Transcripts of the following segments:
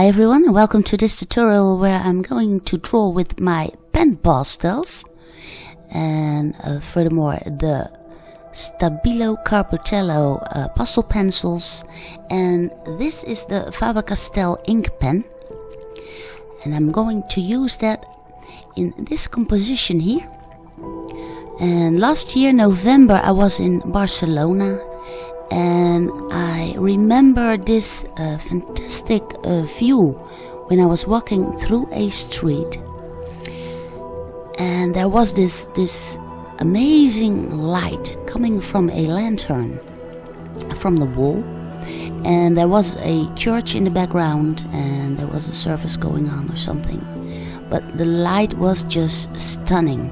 Hi everyone, and welcome to this tutorial where I'm going to draw with my Panpastels and furthermore the Stabilo CarbOthello pastel pencils, and this is the Faber castell ink pen, and I'm going to use that in this composition here. And last year November I was in Barcelona, and I remember this fantastic view when I was walking through a street, and there was this amazing light coming from a lantern from the wall, and there was a church in the background, and there was a service going on or something, but the light was just stunning.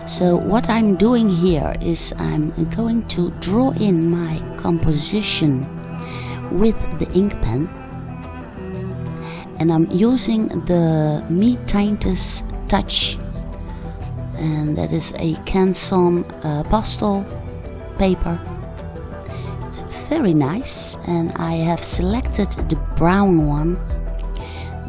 So what I'm doing here is I'm going to draw in my composition with the ink pen, and I'm using the Teintes touch, and that is a Canson pastel paper. It's very nice, and I have selected the brown one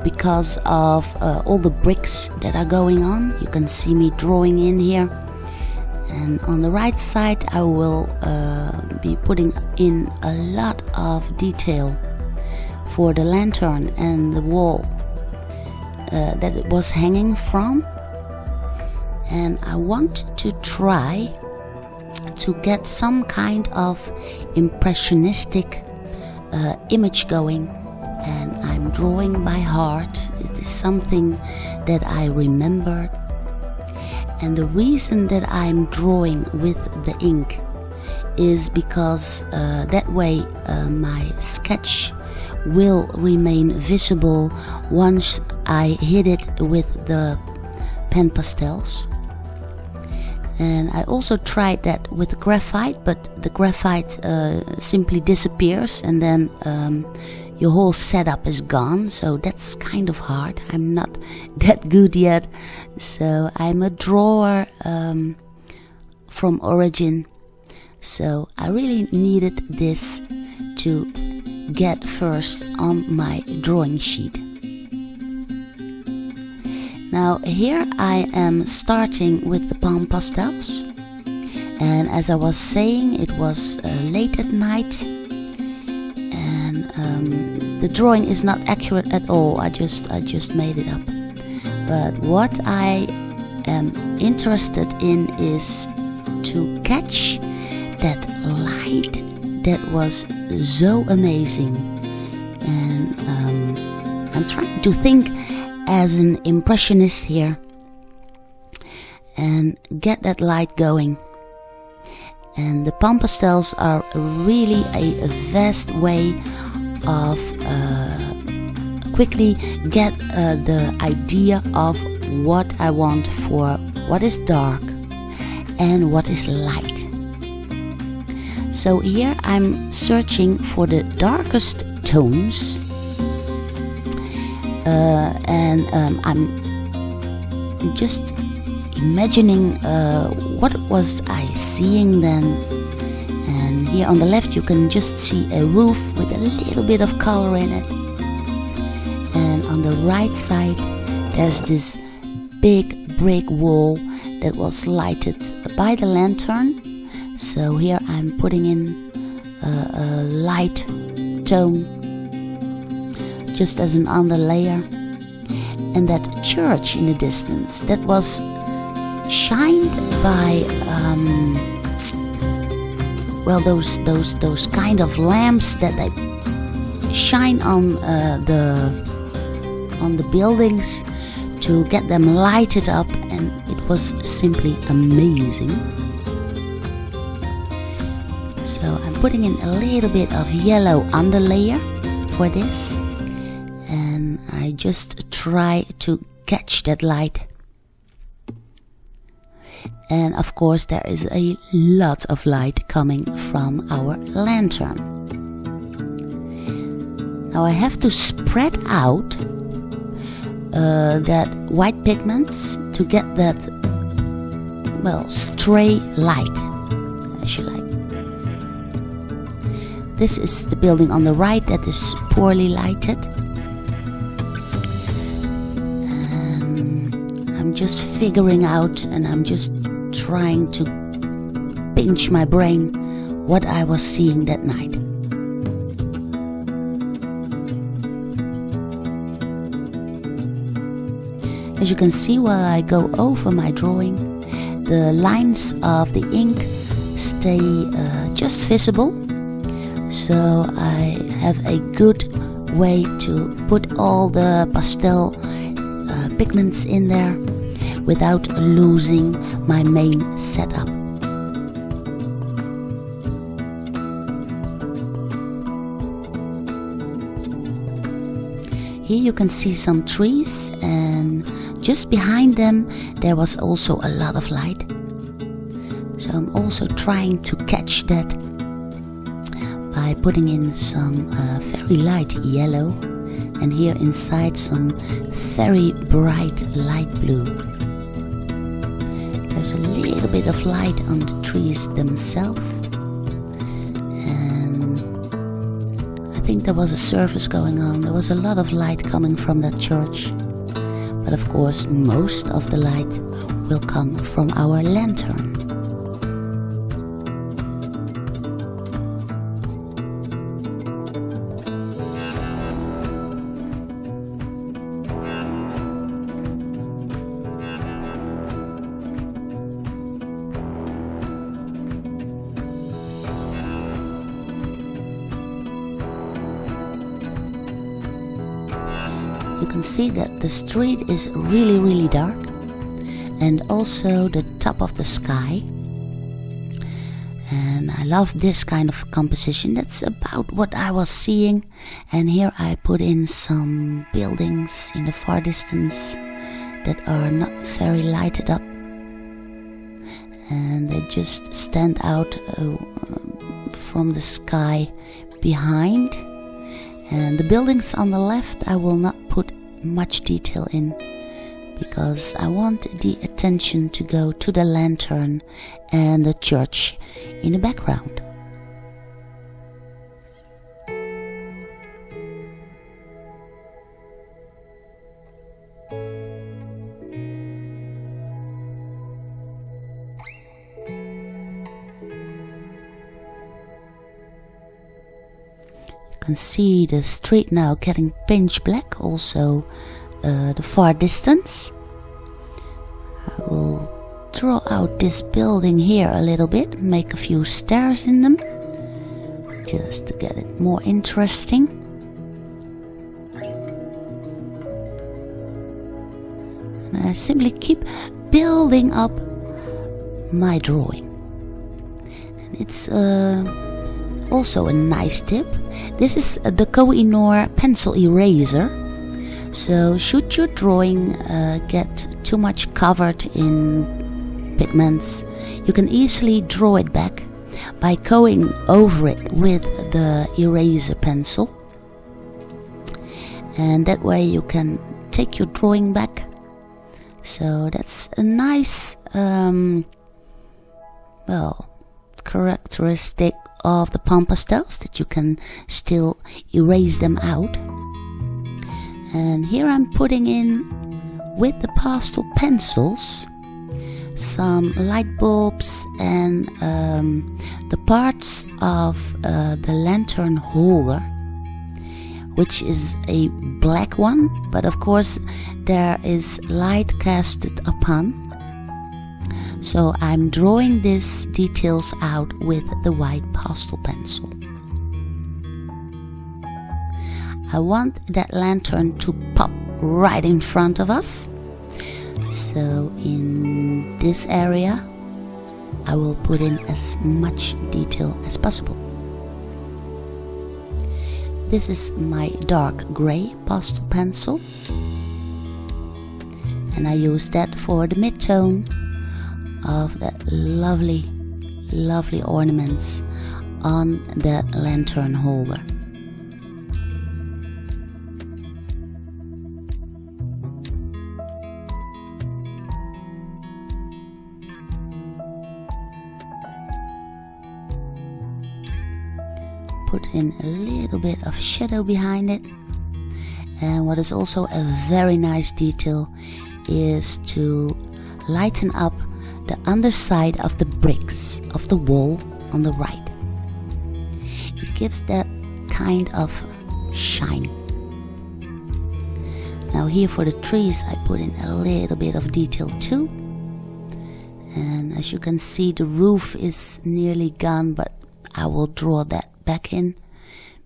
because of all the bricks that are going on. You can see me drawing in here, and on the right side I will be putting in a lot of detail for the lantern and the wall that it was hanging from, and I want to try to get some kind of impressionistic image going. And I'm drawing by heart. It is something that I remembered, and the reason that I'm drawing with the ink is because that way my sketch will remain visible once I hit it with the Panpastels. And I also tried that with graphite, but the graphite simply disappears, and then your whole setup is gone, so that's kind of hard. I'm not that good yet, so I'm a drawer from origin, so I really needed this to get first on my drawing sheet. Now here I am starting with the Panpastels, and as I was saying, it was late at night, and the drawing is not accurate at all. I just made it up. But what I am interested in is to catch that light that was so amazing, and I'm trying to think as an impressionist here and get that light going. And the Panpastels are really a vast way of quickly get the idea of what I want for what is dark and what is light. So here I'm searching for the darkest tones, and I'm just imagining what was I seeing then. And here on the left you can just see a roof with a little bit of color in it, and on the right side there's this big brick wall that was lighted by the lantern. So here I'm putting in a light tone just as an underlayer, and that church in the distance that was shined by well, those kind of lamps that they shine on the buildings to get them lighted up, and it was simply amazing. So I'm putting in a little bit of yellow underlayer for this, and I just try to catch that light. And of course there is a lot of light coming from our lantern. Now I have to spread out that white pigments to get that, well, stray light, as you like. This is the building on the right that is poorly lighted. just figuring out, and I'm just trying to pinch my brain what I was seeing that night. As you can see, while I go over my drawing, the lines of the ink stay just visible, so I have a good way to put all the pastel pigments in there without losing my main setup. Here you can see some trees, and just behind them there was also a lot of light. So I'm also trying to catch that by putting in some very light yellow, and here inside some very bright light blue. There's a little bit of light on the trees themselves, and I think there was a service going on. There was a lot of light coming from that church, but of course most of the light will come from our lantern. You can see that the street is really dark, and also the top of the sky. And I love this kind of composition. That's about what I was seeing. And here I put in some buildings in the far distance that are not very lighted up, and they just stand out from the sky behind. And the buildings on the left I will not put much detail in, because I want the attention to go to the lantern and the church in the background. You can see the street now getting pinch black, also the far distance. I will draw out this building here a little bit, make a few stairs in them, just to get it more interesting. And I simply keep building up my drawing. And it's also a nice tip. This is the Koh-i-Noor pencil eraser. So should your drawing get too much covered in pigments, you can easily draw it back by going over it with the eraser pencil. And that way you can take your drawing back. So that's a nice characteristic of the Panpastels, that you can still erase them out. And here I'm putting in, with the pastel pencils, some light bulbs and the parts of the lantern holder, which is a black one, but of course there is light casted upon. So I'm drawing these details out with the white pastel pencil. I want that lantern to pop right in front of us. So in this area I will put in as much detail as possible. This is my dark grey pastel pencil, and I use that for the mid-tone of that lovely ornaments on that lantern holder. Put in a little bit of shadow behind it, and what is also a very nice detail is to lighten up the underside of the bricks of the wall on the right. It gives that kind of shine. Now here for the trees I put in a little bit of detail too. And as you can see, the roof is nearly gone, but I will draw that back in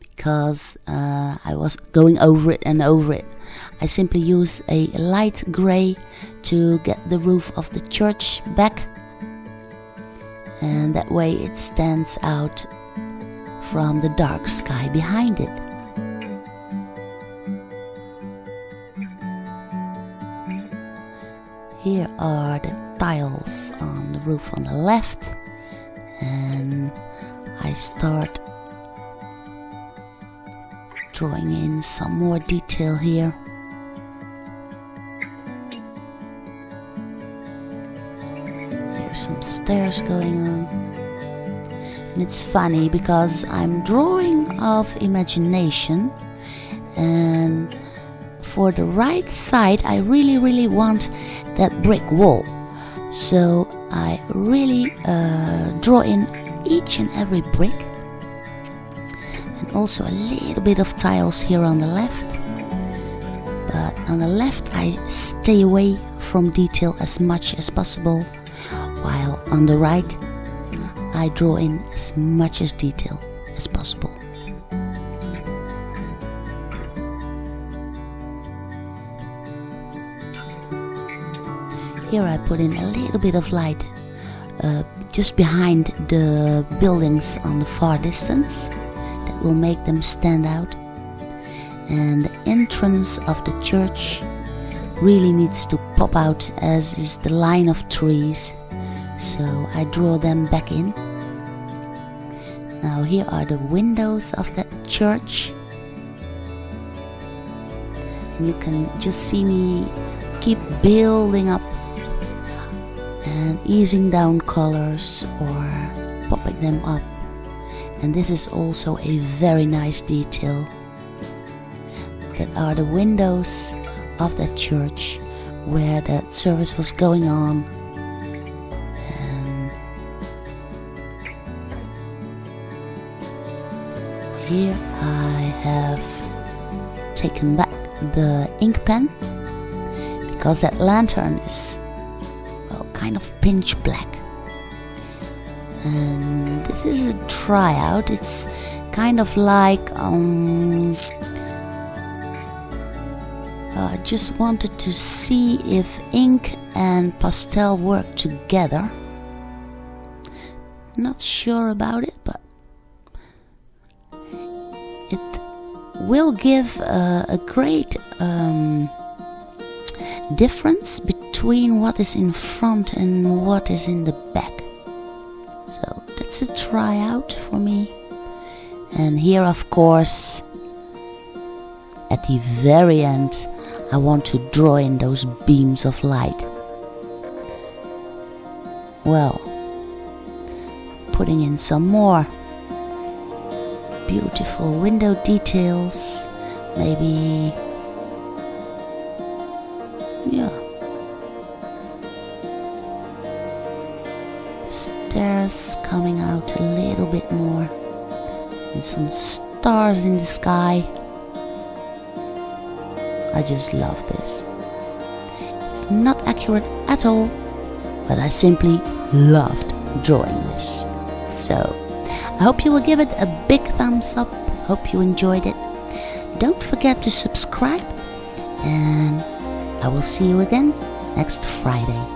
because I was going over it and over it. I simply use a light gray to get the roof of the church back, and that way it stands out from the dark sky behind it. Here are the tiles on the roof on the left, and I start drawing in some more detail here. Here's some stairs going on. And it's funny because I'm drawing of imagination, and for the right side I really want that brick wall. So I really draw in each and every brick, and also a little bit of tiles here on the left. But on the left I stay away from detail as much as possible, while on the right I draw in as much as detail as possible. Here I put in a little bit of light just behind the buildings on the far distance. That will make them stand out. And the entrance of the church really needs to pop out, as is the line of trees. So I draw them back in. Now here are the windows of that church. And you can just see me keep building up and easing down colors or popping them up. And this is also a very nice detail. That are the windows of that church where that service was going on. And here I have taken back the ink pen because that lantern is kind of pinch black, and this is a tryout. It's kind of like I just wanted to see if ink and pastel work together. Not sure about it, but it will give a great difference between what is in front and what is in the back. So that's a tryout for me. And here, of course, at the very end, I want to draw in those beams of light. Well, putting in some more beautiful window details, maybe, yeah. Stairs coming out a little bit more, and some stars in the sky. I just love this. It's not accurate at all, but I simply loved drawing this. So I hope you will give it a big thumbs up. Hope you enjoyed it. Don't forget to subscribe, and I will see you again next Friday.